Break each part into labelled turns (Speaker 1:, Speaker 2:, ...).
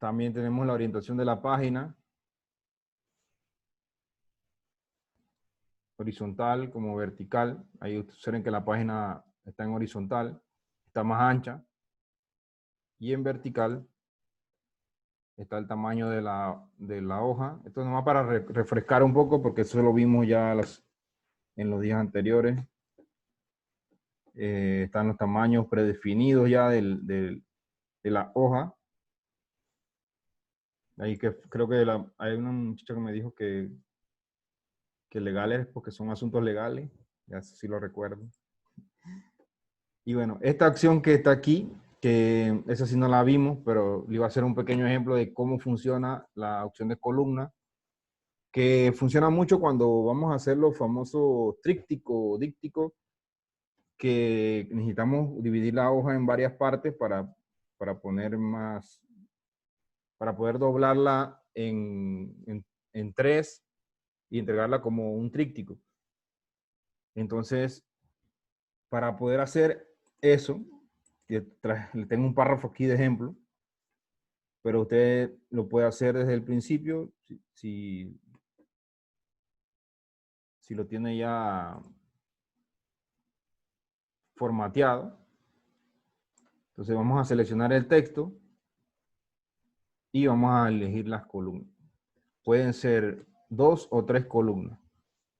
Speaker 1: También tenemos la orientación de la página, horizontal como vertical. Ahí observen que la página está en horizontal, está más ancha. Y en vertical está el tamaño de la hoja. Esto es nomás para refrescar un poco, porque eso lo vimos ya en los días anteriores. Están los tamaños predefinidos ya de la hoja. Ahí que creo que hay una muchacha que me dijo que legales, porque son asuntos legales. Ya sí lo recuerdo. Y bueno, esta acción que está aquí, que esa sí no la vimos, pero le iba a hacer un pequeño ejemplo de cómo funciona la opción de columna, que funciona mucho cuando vamos a hacer los famosos tríptico o díptico, que necesitamos dividir la hoja en varias partes para poner más, para poder doblarla en tres y entregarla como un tríptico. Entonces, para poder hacer eso, tengo un párrafo aquí de ejemplo, pero usted lo puede hacer desde el principio si lo tiene ya formateado. Entonces vamos a seleccionar el texto y vamos a elegir las columnas. Pueden ser 2 o 3 columnas.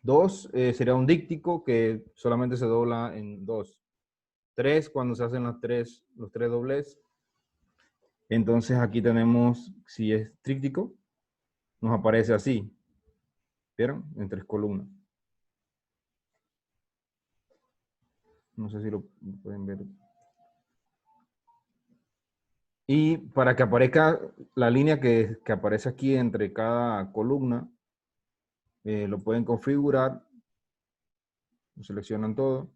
Speaker 1: 2 sería un díptico que solamente se dobla en 2. 3 cuando se hacen los tres doblez. Entonces aquí tenemos, si es tríptico, nos aparece así. ¿Vieron? En 3 columnas. No sé si lo pueden ver. Y para que aparezca la línea que aparece aquí entre cada columna, lo pueden configurar. Lo seleccionan todo.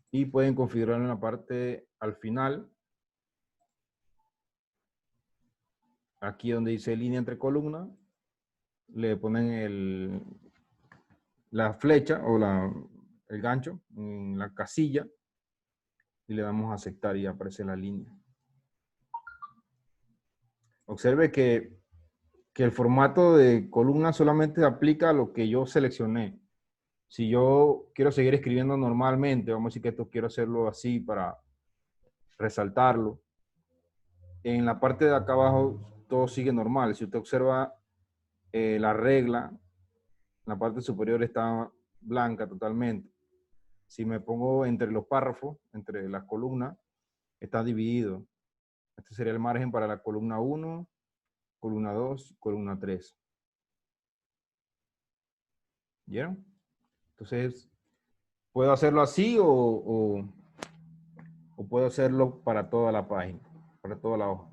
Speaker 1: Y pueden configurar en la parte al final. Aquí donde dice línea entre columnas, le ponen la flecha o el gancho en la casilla y le damos a aceptar y aparece la línea. Observe que el formato de columna solamente aplica a lo que yo seleccioné. Si yo quiero seguir escribiendo normalmente, vamos a decir que esto quiero hacerlo así para resaltarlo, en la parte de acá abajo todo sigue normal. Si usted observa la regla, la parte superior está blanca totalmente. Si me pongo entre los párrafos, entre las columnas, está dividido. Este sería el margen para la columna 1, columna 2, columna 3. ¿Vieron? Entonces, puedo hacerlo así o puedo hacerlo para toda la página, para toda la hoja.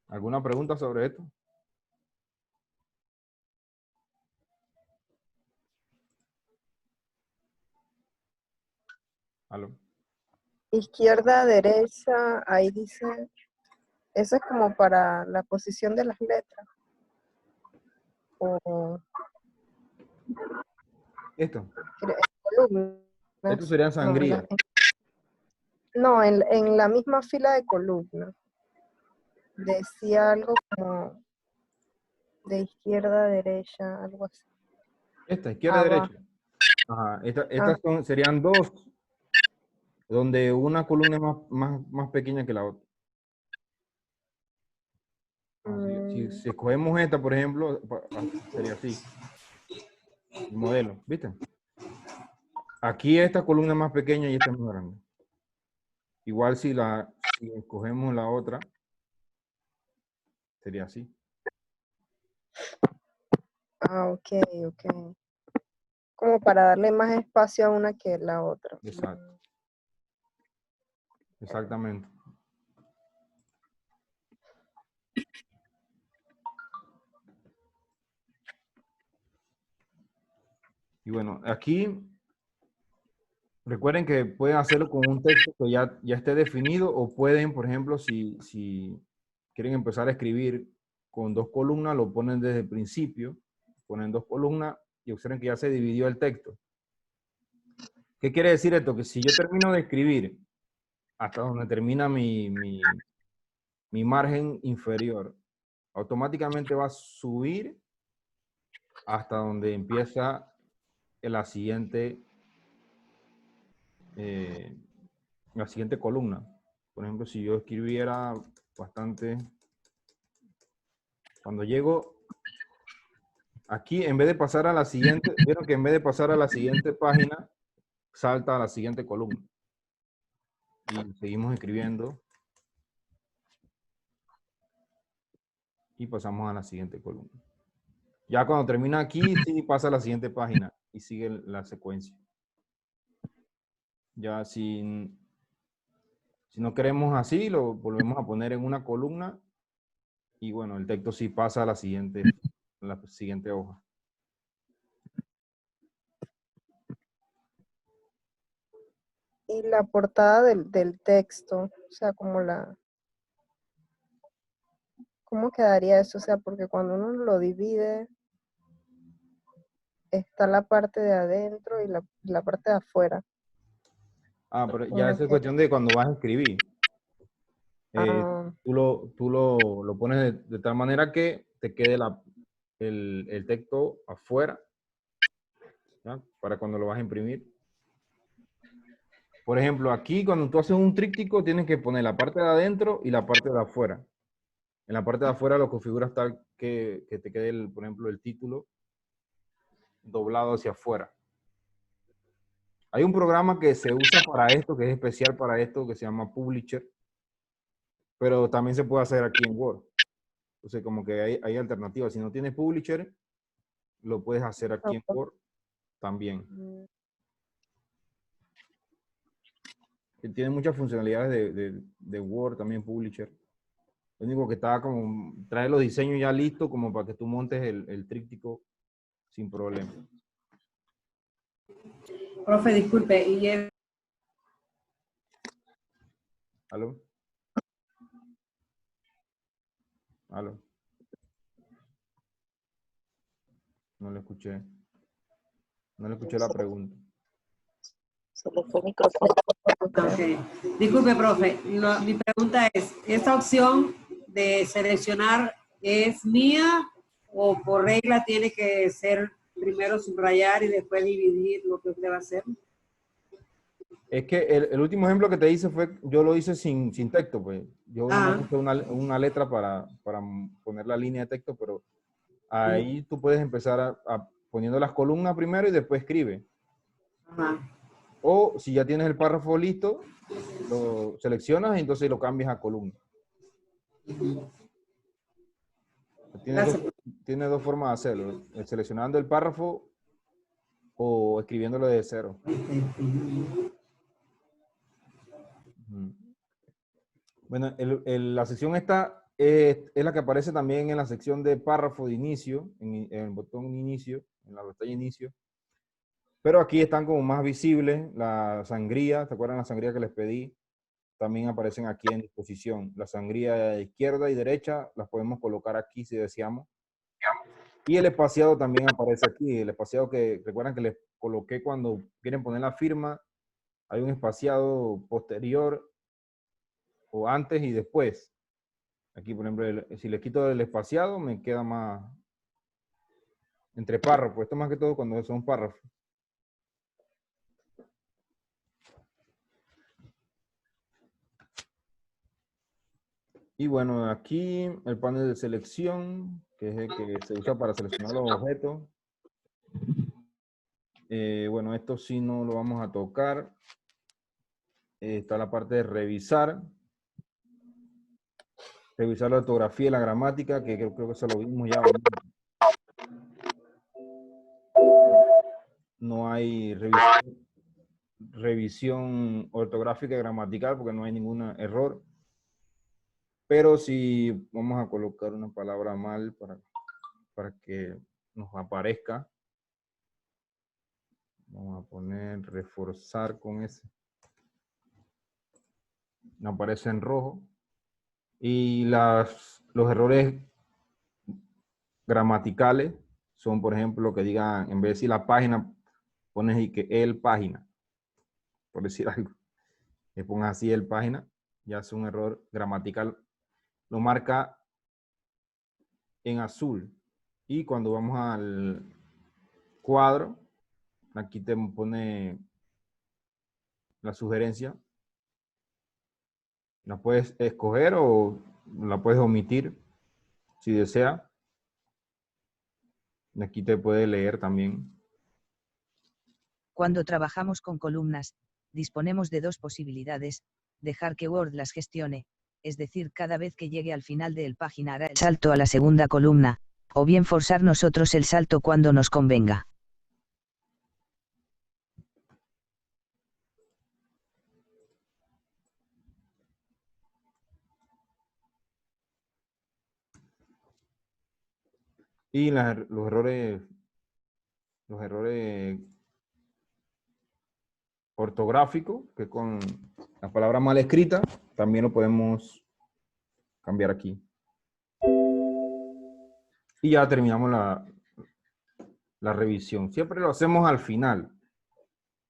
Speaker 1: ¿Alguna pregunta sobre esto? ¿Aló?
Speaker 2: Izquierda, derecha, ahí dice, eso es como para la posición de las letras. O
Speaker 1: Esto.
Speaker 2: columnas.
Speaker 1: Esto serían sangrías.
Speaker 2: No, en la misma fila de columnas. Decía algo como de izquierda a derecha, algo así.
Speaker 1: Esta, izquierda, derecha. Ajá. Estas serían dos, donde una columna es más pequeña que la otra. Si escogemos esta, por ejemplo, sería así. El modelo, ¿viste? Aquí esta columna es más pequeña y esta es más grande. Igual si escogemos la otra, sería así.
Speaker 2: Ok. Como para darle más espacio a una que a la otra.
Speaker 1: Exacto. Exactamente. Y bueno, aquí recuerden que pueden hacerlo con un texto que ya esté definido, o pueden, por ejemplo, si quieren empezar a escribir con 2 columnas, lo ponen desde el principio, ponen 2 columnas y observen que ya se dividió el texto. ¿Qué quiere decir esto? Que si yo termino de escribir hasta donde termina mi margen inferior. Automáticamente va a subir hasta donde empieza la siguiente columna. Por ejemplo, si yo escribiera bastante, cuando llego aquí, en vez de pasar a la siguiente, vieron que en vez de pasar a la siguiente página, salta a la siguiente columna. Y seguimos escribiendo. Y pasamos a la siguiente columna. Ya cuando termina aquí, sí pasa a la siguiente página y sigue la secuencia. Ya si no queremos así, lo volvemos a poner en una columna y bueno, el texto sí pasa a la siguiente hoja.
Speaker 2: Y la portada del texto, o sea, ¿cómo quedaría eso? O sea, porque cuando uno lo divide, está la parte de adentro y la parte de afuera.
Speaker 1: Ah, pero ya
Speaker 2: Como
Speaker 1: esa es
Speaker 2: que,
Speaker 1: cuestión de cuando vas a escribir.
Speaker 2: ah,
Speaker 1: Tú lo pones de tal manera que te quede el texto afuera, ¿ya? Para cuando lo vas a imprimir. Por ejemplo, aquí cuando tú haces un tríptico, tienes que poner la parte de adentro y la parte de afuera. En la parte de afuera lo configuras tal que te quede, por ejemplo, el título doblado hacia afuera. Hay un programa que se usa para esto, que es especial para esto, que se llama Publisher, pero también se puede hacer aquí en Word. Entonces, como que hay alternativas. Si no tienes Publisher, lo puedes hacer aquí en Word también. Tiene muchas funcionalidades de Word, también Publisher. Lo único que está como, trae los diseños ya listos como para que tú montes el tríptico sin problema.
Speaker 3: Profe, disculpe,
Speaker 1: ¿Aló? ¿Aló? No le escuché. No le escuché la pregunta.
Speaker 2: se le fue el micrófono.
Speaker 3: Okay. Disculpe, profe, mi pregunta es, ¿esta opción de seleccionar es mía o por regla tiene que ser primero subrayar y después dividir lo que usted va a hacer?
Speaker 1: Es que el último ejemplo que te hice fue, yo lo hice sin texto, pues. Yo no puse una letra para poner la línea de texto, pero ahí tú puedes empezar poniendo las columnas primero y después escribe.
Speaker 3: Ajá.
Speaker 1: O si ya tienes el párrafo listo, lo seleccionas y entonces lo cambias a columna. Tiene dos formas de hacerlo, seleccionando el párrafo o escribiéndolo de cero. Bueno, la sección esta es la que aparece también en la sección de párrafo de inicio, en el botón inicio, en la pestaña inicio. Pero aquí están como más visibles la sangría, ¿te acuerdan la sangría que les pedí? También aparecen aquí en disposición. La sangría de izquierda y derecha las podemos colocar aquí si deseamos. Y el espaciado también aparece aquí. El espaciado que, recuerdan que les coloqué cuando quieren poner la firma, hay un espaciado posterior o antes y después. Aquí, por ejemplo, si le quito el espaciado, me queda más entre párrafos. Esto más que todo cuando son párrafos. Y bueno, aquí el panel de selección, que es el que se usa para seleccionar los objetos. Bueno, esto sí no lo vamos a tocar. Está la parte de revisar. Revisar la ortografía y la gramática, que creo que eso lo vimos ya. No hay revisión ortográfica y gramatical porque no hay ningún error. Pero si vamos a colocar una palabra mal para que nos aparezca. Vamos a poner reforzar con ese. Nos aparece en rojo. Y los errores gramaticales son, por ejemplo, que digan, en vez de decir la página, pones y que el página, por decir algo. que pongas así el página, ya es un error gramatical. Lo marca en azul. Y cuando vamos al cuadro, aquí te pone la sugerencia. La puedes escoger o la puedes omitir si desea. Aquí te puede leer también.
Speaker 4: Cuando trabajamos con columnas, disponemos de dos posibilidades: dejar que Word las gestione, es decir, cada vez que llegue al final de la página hará el salto a la segunda columna, o bien forzar nosotros el salto cuando nos convenga.
Speaker 1: Y los errores ortográficos, que con la palabra mal escrita, también lo podemos cambiar aquí. Y ya terminamos la revisión. Siempre lo hacemos al final,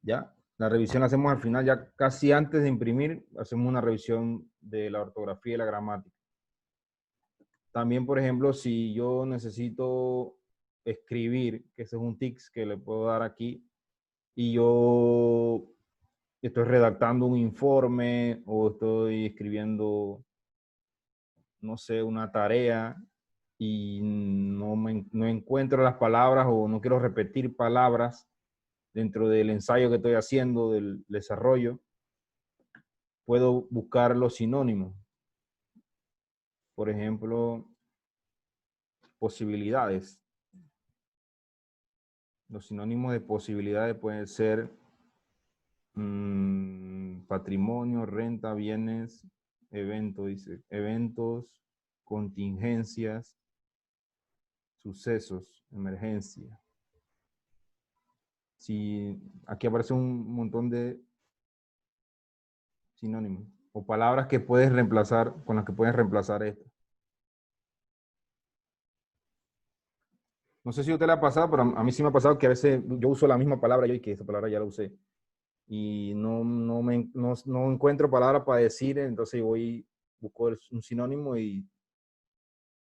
Speaker 1: ¿ya? La revisión la hacemos al final, ya casi antes de imprimir, hacemos una revisión de la ortografía y la gramática. También, por ejemplo, si yo necesito escribir, que ese es un tics que le puedo dar aquí, y yo estoy redactando un informe o estoy escribiendo, no sé, una tarea y no encuentro las palabras o no quiero repetir palabras dentro del ensayo que estoy haciendo, del desarrollo, puedo buscar los sinónimos. Por ejemplo, posibilidades. Los sinónimos de posibilidades pueden ser patrimonio, renta, bienes, evento, dice, eventos, contingencias, sucesos, emergencia. Si aquí aparece un montón de sinónimos o palabras que puedes reemplazar, con las que puedes reemplazar esto. No sé si a usted le ha pasado, pero a mí sí me ha pasado que a veces yo uso la misma palabra y que esa palabra ya la usé. Y no encuentro palabras para decir, entonces busco un sinónimo y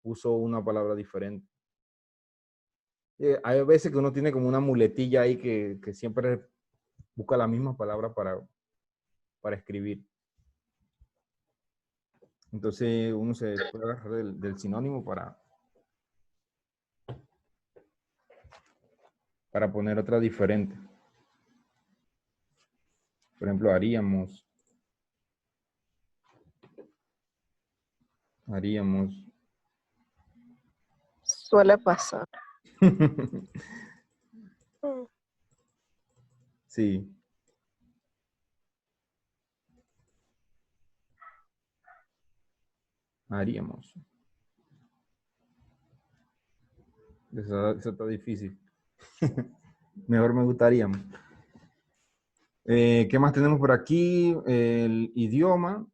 Speaker 1: uso una palabra diferente. Hay veces que uno tiene como una muletilla ahí que siempre busca la misma palabra para escribir. Entonces uno se puede agarrar del sinónimo para poner otra diferente. Por ejemplo, haríamos.
Speaker 2: Suele pasar.
Speaker 1: Sí. Haríamos. Eso está difícil. Mejor me gustaría. ¿Qué más tenemos por aquí? El idioma.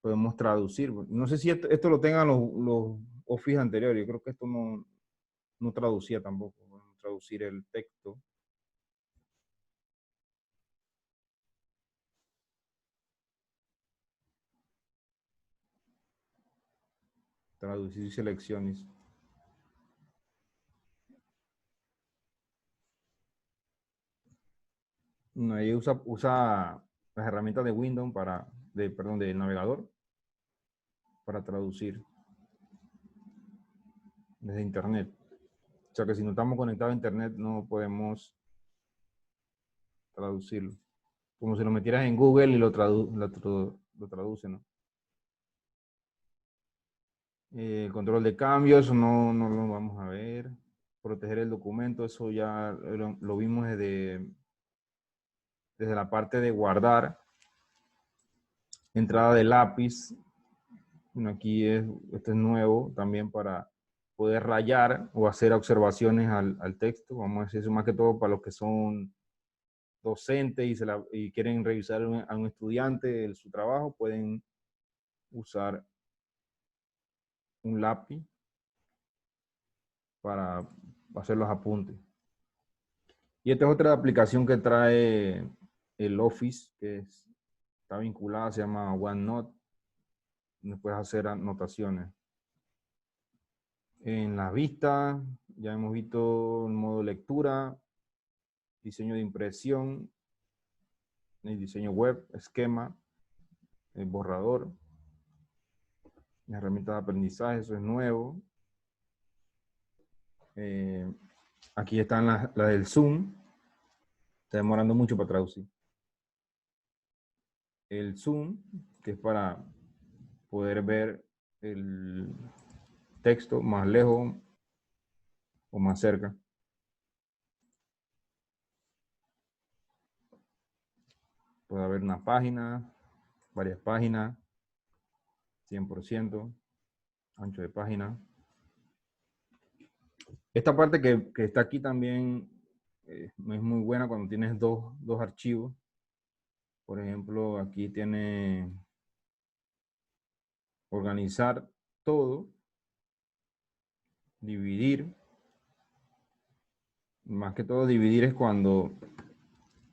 Speaker 1: Podemos traducir. No sé si esto lo tengan los Office anteriores. Yo creo que esto no traducía tampoco. Podemos traducir el texto. Traducir selecciones. No, ahí usa las herramientas de Windows del navegador para traducir desde internet. O sea que si no estamos conectados a internet no podemos traducirlo. Como si lo metieras en Google y lo traduce, ¿no? Control de cambios, no lo vamos a ver. Proteger el documento, eso ya lo vimos desde la parte de guardar. Entrada de lápiz. Bueno, aquí este es nuevo también para poder rayar o hacer observaciones al texto. Vamos a decir eso más que todo para los que son docentes y quieren revisar a un estudiante su trabajo, pueden usar un lápiz para hacer los apuntes. Y esta es otra aplicación que trae el Office, que es está vinculada, se llama OneNote, donde puedes hacer anotaciones. En la vista, ya hemos visto el modo lectura, diseño de impresión, el diseño web, esquema, el borrador, la herramienta de aprendizaje, eso es nuevo. Aquí están las del Zoom. Está demorando mucho para traducir. El Zoom, que es para poder ver el texto más lejos o más cerca. Puede haber una página, varias páginas, 100%, ancho de página. Esta parte que está aquí también es muy buena cuando tienes dos archivos. Por ejemplo, aquí tiene organizar todo, dividir. Más que todo dividir es cuando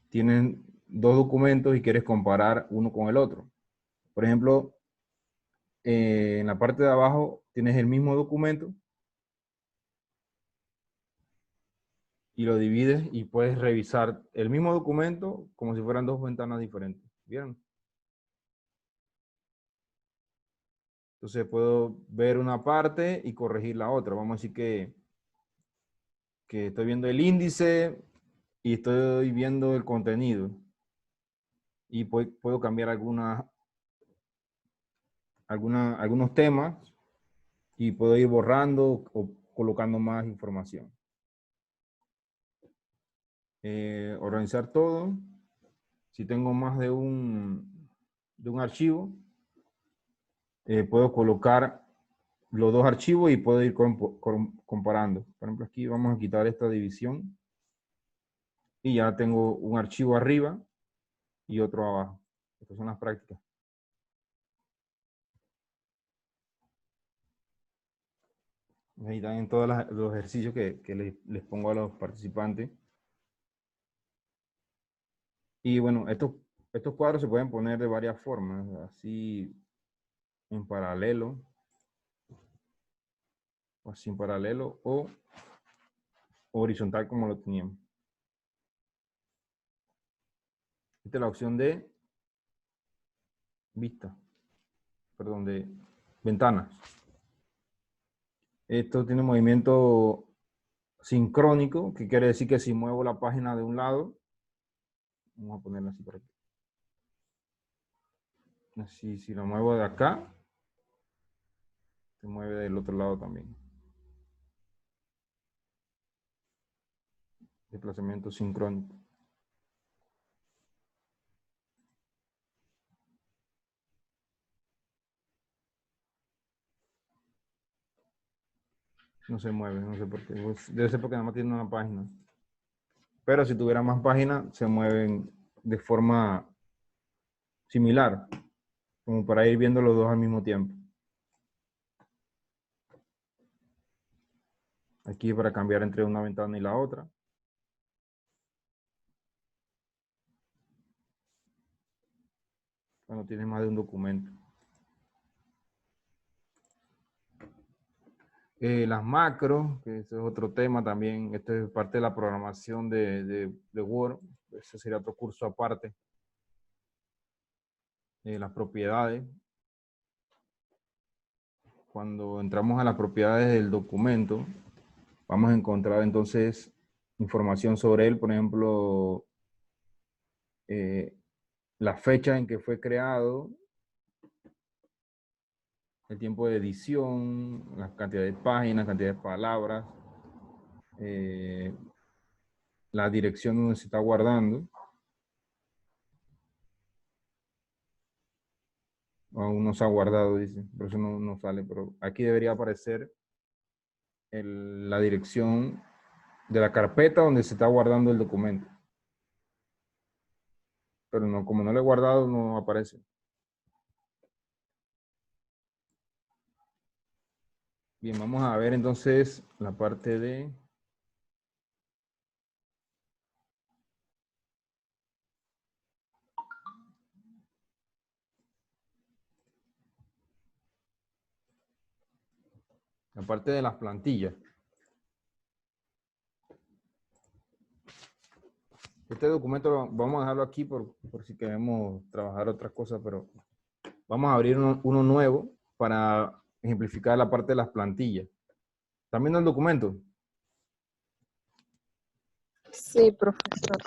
Speaker 1: tienen dos documentos y quieres comparar uno con el otro. Por ejemplo, en la parte de abajo tienes el mismo documento y lo divides y puedes revisar el mismo documento como si fueran dos ventanas diferentes. ¿Vieron? Entonces puedo ver una parte y corregir la otra. Vamos a decir que estoy viendo el índice y estoy viendo el contenido. Y puedo cambiar algunos temas y puedo ir borrando o colocando más información. Organizar todo. Si tengo más de un archivo, puedo colocar los dos archivos y puedo ir comparando. Por ejemplo, aquí vamos a quitar esta división y ya tengo un archivo arriba y otro abajo. Estas son las prácticas. Ahí están todos los ejercicios que les pongo a los participantes. Y bueno, estos cuadros se pueden poner de varias formas, así en paralelo, o así en paralelo, o horizontal como lo teníamos. Esta es la opción de vista, perdón, de ventanas. Esto tiene movimiento sincrónico, que quiere decir que si muevo la página de un lado, vamos a ponerla así por aquí. Así, si lo muevo de acá, se mueve del otro lado también. Desplazamiento sincrónico. No se mueve, no sé por qué. Debe ser porque nada más tiene una página. Pero si tuviera más páginas, se mueven de forma similar, como para ir viendo los dos al mismo tiempo. Aquí para cambiar entre una ventana y la otra. Cuando tienes más de un documento. Las macros, que ese es otro tema también. Esto es parte de la programación de Word. Ese sería otro curso aparte. Las propiedades. Cuando entramos a las propiedades del documento, vamos a encontrar entonces información sobre él. Por ejemplo, la fecha en que fue creado, el tiempo de edición, la cantidad de páginas, cantidad de palabras, la dirección donde se está guardando. Aún no se ha guardado, dice, por eso no sale, pero aquí debería aparecer la dirección de la carpeta donde se está guardando el documento. Pero no, como no lo he guardado, no aparece. Bien, vamos a ver entonces la parte de... La parte de las plantillas. Este documento vamos a dejarlo aquí por si queremos trabajar otras cosas, pero vamos a abrir uno nuevo para ejemplificar la parte de las plantillas. ¿Están viendo el documento?
Speaker 2: Sí, profesor.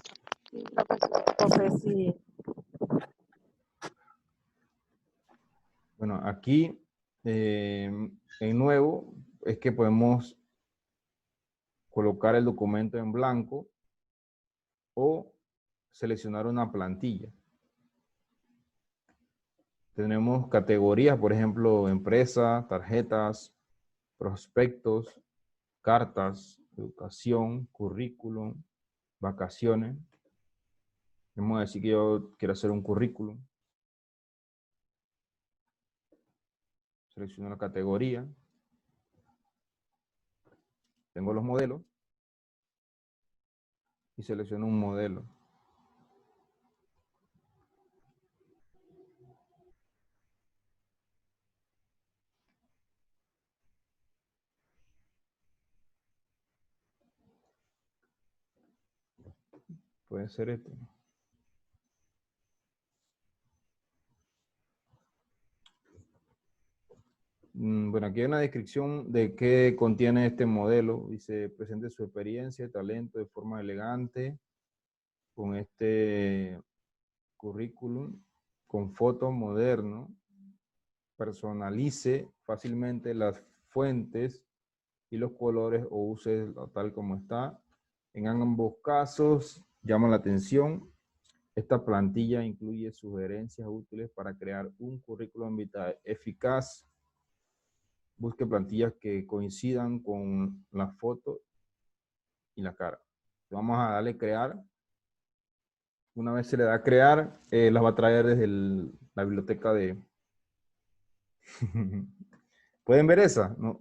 Speaker 2: Profe, sí.
Speaker 1: Bueno, aquí en nuevo es que podemos colocar el documento en blanco o seleccionar una plantilla. Tenemos categorías, por ejemplo, empresa, tarjetas, prospectos, cartas, educación, currículum, vacaciones. Vamos a decir que yo quiero hacer un currículum. Selecciono la categoría. Tengo los modelos. Y selecciono un modelo. Puede ser este. Bueno, aquí hay una descripción de qué contiene este modelo. Dice, presente su experiencia, talento de forma elegante, con este currículum, con foto moderno, personalice fácilmente las fuentes y los colores o use tal como está. En ambos casos, llama la atención. Esta plantilla incluye sugerencias útiles para crear un currículum vitae eficaz. Busque plantillas que coincidan con la foto y la cara. Vamos a darle crear. Una vez se le da a crear, las va a traer desde la biblioteca de... ¿Pueden ver esa? No,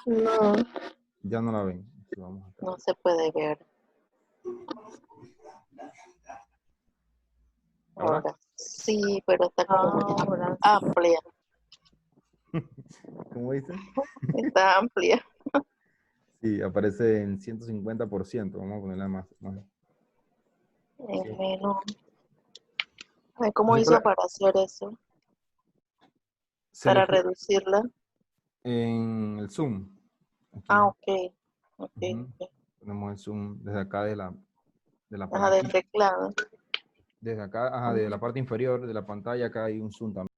Speaker 2: No.
Speaker 1: ya no la ven. Vamos a
Speaker 5: No se puede ver.
Speaker 1: ¿Ahora?
Speaker 5: Ahora sí, pero está como
Speaker 2: Ahora sí.
Speaker 5: amplia.
Speaker 1: ¿Cómo dice?
Speaker 5: Está amplia.
Speaker 1: Sí, aparece en 150%. Vamos a ponerla más.
Speaker 5: En
Speaker 1: Sí.
Speaker 5: menos. Ay, ¿cómo
Speaker 1: Entonces,
Speaker 5: hizo para hacer eso? Para reducirla.
Speaker 1: en el zoom. Aquí.
Speaker 5: Ah, ok. Ok.
Speaker 1: Ok. Ponemos el zoom desde acá de la
Speaker 5: Ajá, del
Speaker 1: plantilla.
Speaker 5: teclado.
Speaker 1: Desde acá, de la parte inferior de la pantalla, acá hay un zoom también.